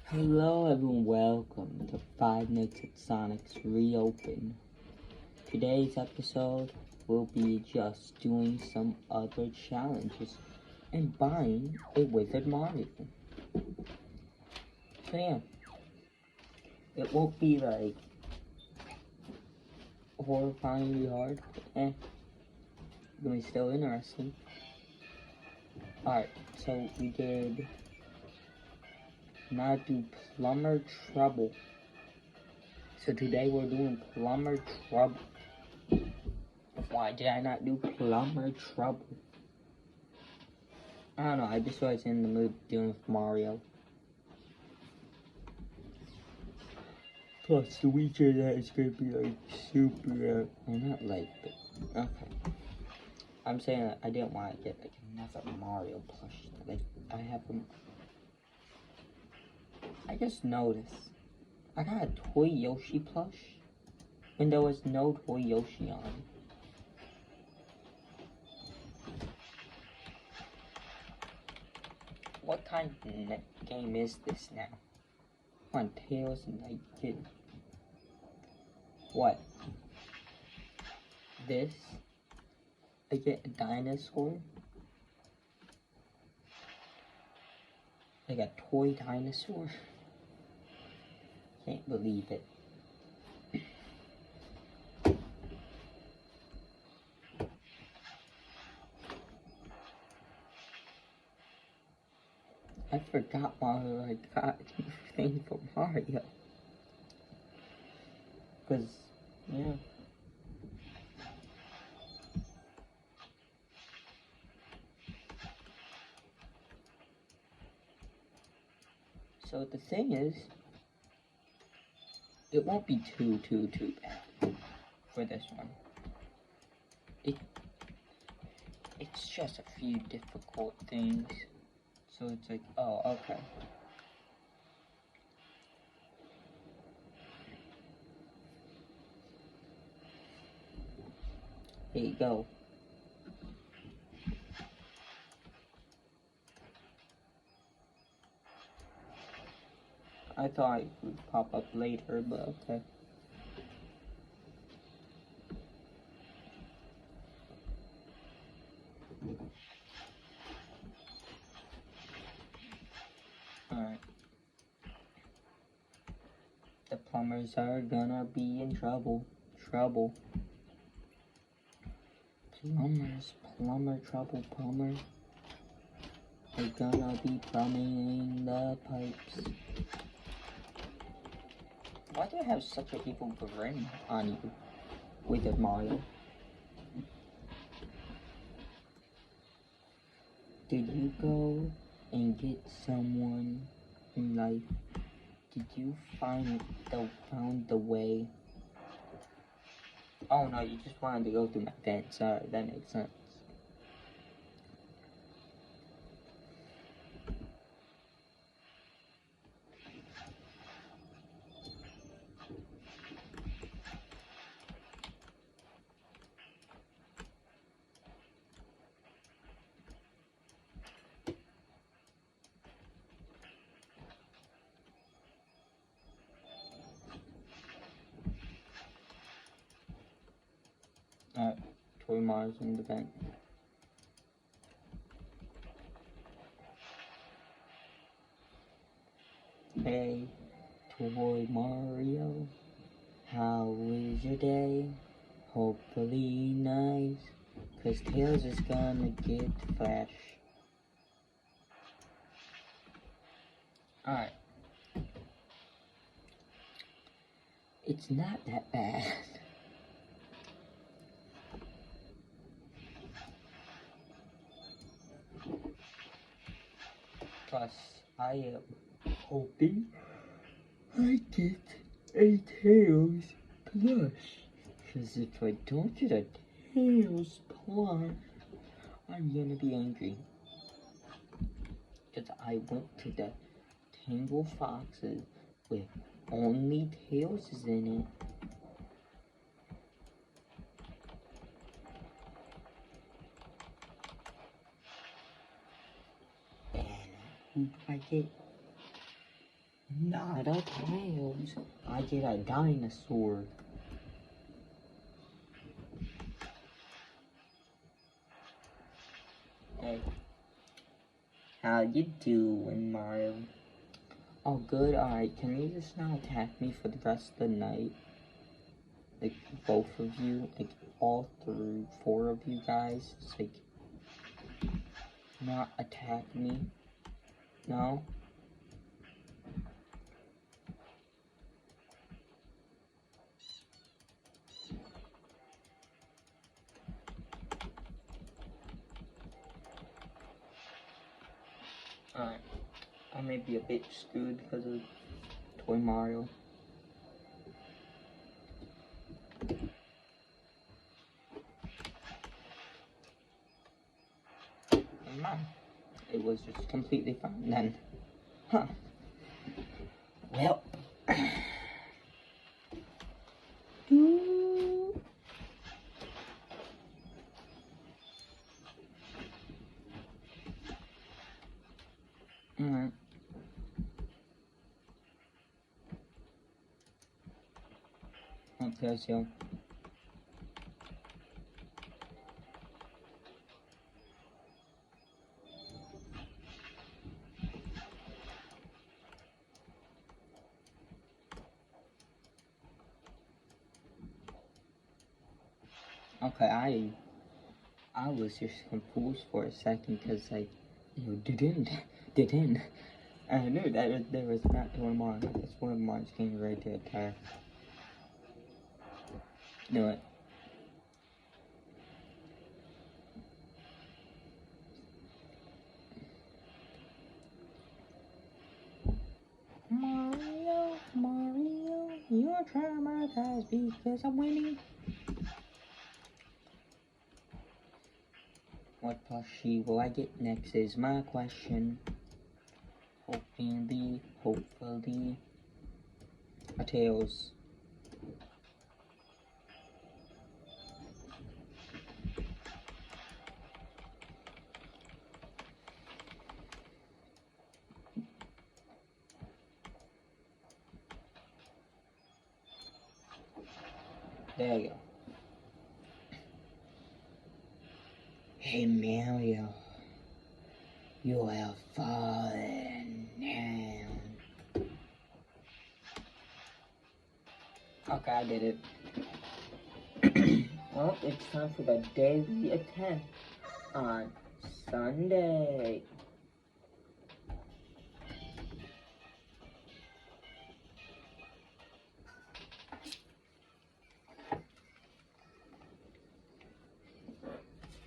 Hello everyone, welcome to 5 Nights at Sonic's Reopen. Today's episode will be just doing some other challenges and buying a Wizard Mario. So yeah, it won't be like horrifyingly hard, but it's gonna be still interesting. Alright, so we did not do Plumber Trouble. So today we're doing Plumber Trouble. Why did I not do Plumber Trouble? I don't know, I just was in the mood dealing with Mario. Plus, the Witcher that is gonna be like super, well, not like, but okay. I'm saying that I didn't want to get like another Mario plush. Like, I just noticed, I got a toy Yoshi plush, and there was no toy Yoshi on it. What kind of game is this now? Come on, Tails and I get what? This? I get a dinosaur? Like a toy dinosaur? Can't believe it. I forgot Mario I got anything for Mario. Cause, yeah. So the thing is, it won't be too bad for this one. It's just a few difficult things. So it's like, oh, okay. Here you go. I thought it would pop up later, but okay. Alright. The plumbers are gonna be in trouble. Trouble. Plumber trouble, plumber. They're gonna be plumbing the pipes. Why do I have such a evil grin on you, Wicked Mario? Did you go and get someone in life? Did you found the way? Oh no, you just wanted to go through my vents. Alright, that makes sense. Alright, Toy Mars in the vent. Hey, Toy Mario, how is your day? Hopefully nice, 'cause Tails is gonna get Flash. Alright. It's not that bad. Plus, I am hoping I get a Tails plush. Because if I don't get a Tails plush, I'm gonna be angry. Because I went to the Tangle Foxes with only Tails in it. And who do I get? Not a tails. I get a dinosaur. Hey. How you doing, Mario? Oh, good. Alright, can you just not attack me for the rest of the night? Like, both of you? Like, all through 4 of you guys? Just, like, not attack me? No? Alright. I may be a bit screwed because of Toy Mario. Never mind. It was just completely fine then. Huh. Well. Alright. Okay, so. Okay, I was just confused for a second because, like, you didn't. I knew that there was not Toy Mario. That's one of Mario's came right to attack. Knew it. Mario, you're traumatized because I'm winning. What plushie will I get next is my question. Hopefully, a Tails. There you go. Hey Mario, you have fallen down. Okay, I did it. Well, it's time for the daily attempt on Sunday.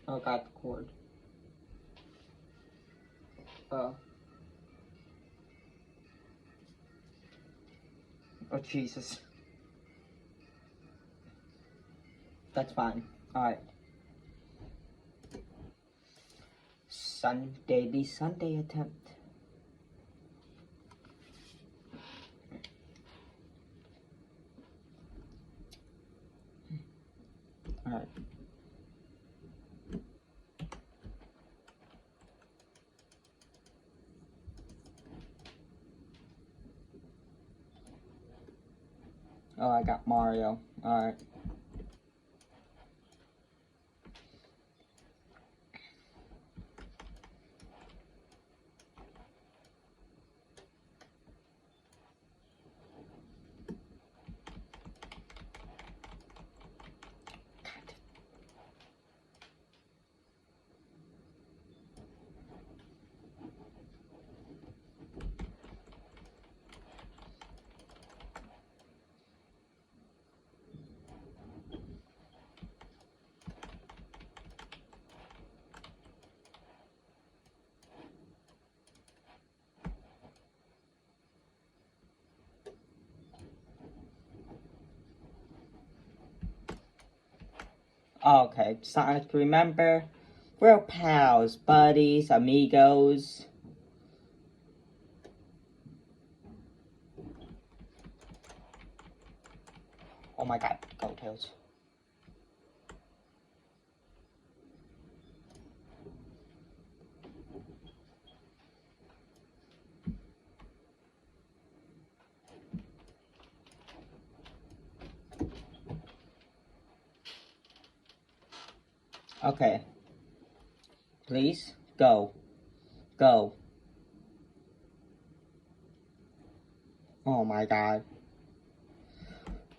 Oh, got the cord. Oh, Jesus. That's fine. Alright. Daily Sunday attempt. Alright. Oh, I got Mario. Alright. Okay, Sonic, remember? We're pals, buddies, amigos. Oh my god, go Tails. Okay. Please, go. Go. Oh my god.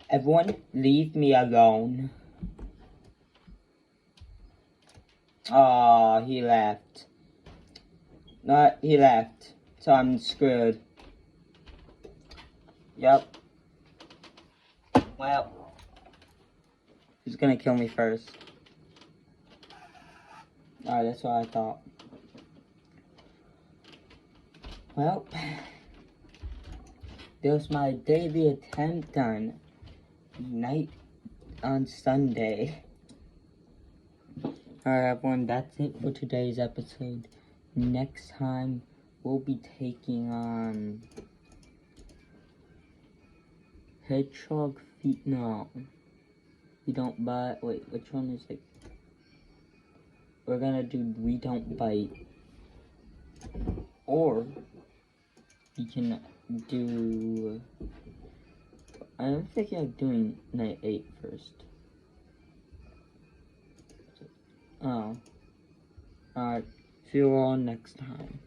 Everyone, leave me alone. Oh, he left. No, he left. So I'm screwed. Yep. Well, he's gonna kill me first. Alright, that's what I thought. Well, there's my daily attempt on night on Sunday. Alright everyone, that's it for today's episode. Next time, we'll be taking on Hedgehog feet. No, we don't bite. Wait, which one is it? We're gonna do we don't bite. Or we can do. I'm thinking of doing night 8 first. Oh. Alright, see you all next time.